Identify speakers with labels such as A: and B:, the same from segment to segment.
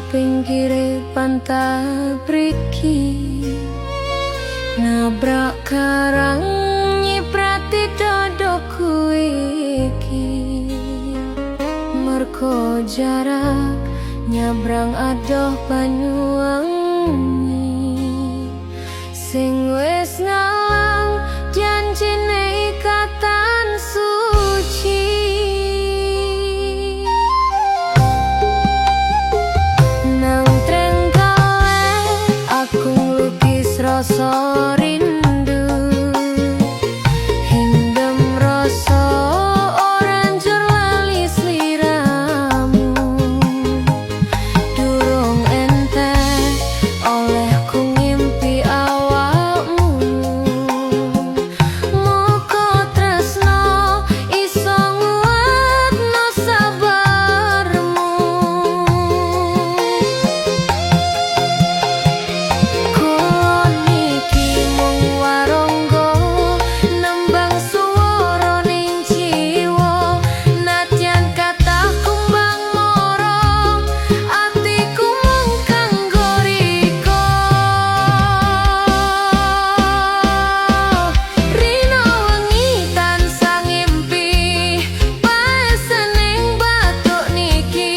A: pinggire pantai priki nabrak karang nyiprati dodoku iki merko jarak nyabrang adoh Banyuwangi sing wis ngalang janjine ikatan suci nang Trenggalek aku nglukis rasa rindu hindem rasa ora njur lali sliramu durung entek olehku ngimpi awakmu moko tresno iso nguatno sabarmu kulon iki mung warangga nembang swara ning jiwa nadyan kathah kumbang mara atiku mung kanggo riko rino wengi tansah ngimpi paesening batuk niki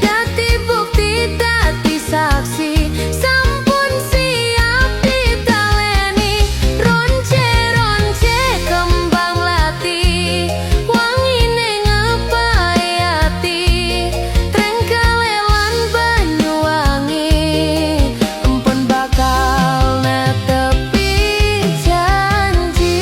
A: dadi bukti dadi saksi sampun siap ditaleni ronce-ronce kembang lati wangine ngepai ati Trenggalek lan Banyuwangi empun bakal netepi janji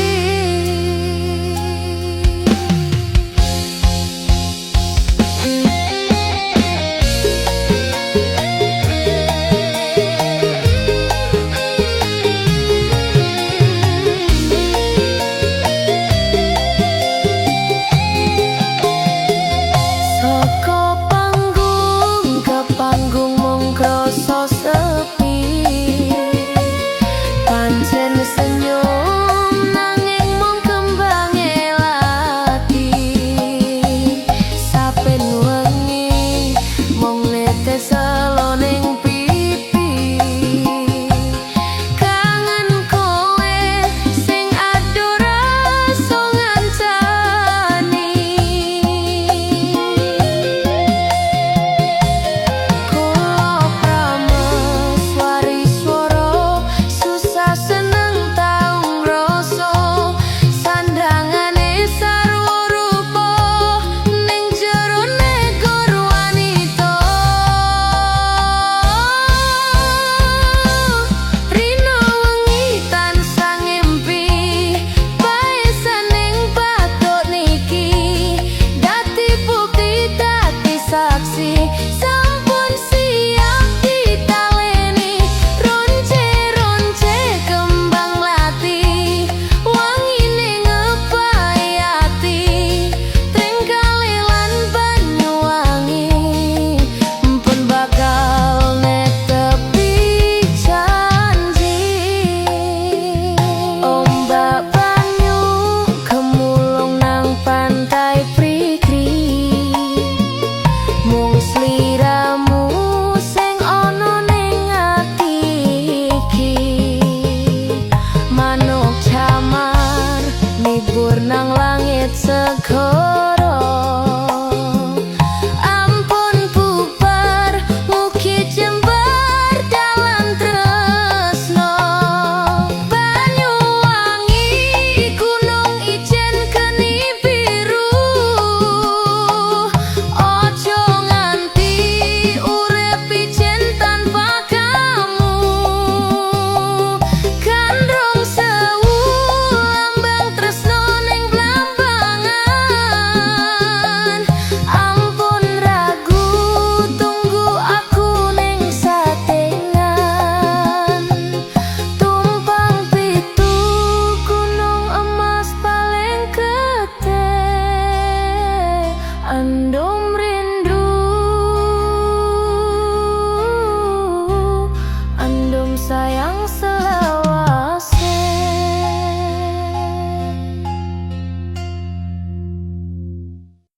A: saka panggung ke panggung mung krasa sepi pancen senyum nanging mung kembange lati saben wengi mung netes ning pipi kangen kowe sing aduh rasa ngancani kula prames wari swara susah seneng tau ngrasa sandangane sarwa rupa ning jero negara wanita rino wengi tansah ngimpi paesening batuk niki dadi bukti dadi saksi sampun siap ditaleni ronce-ronce kembang lati wangine ngepai ati Trenggalek lan Banyuwangi empun bakal netepi janji ombak banyu kemulung nang pantai prikri mung sliramu sing ana ning ati iki manuk camar nibur nang langit sego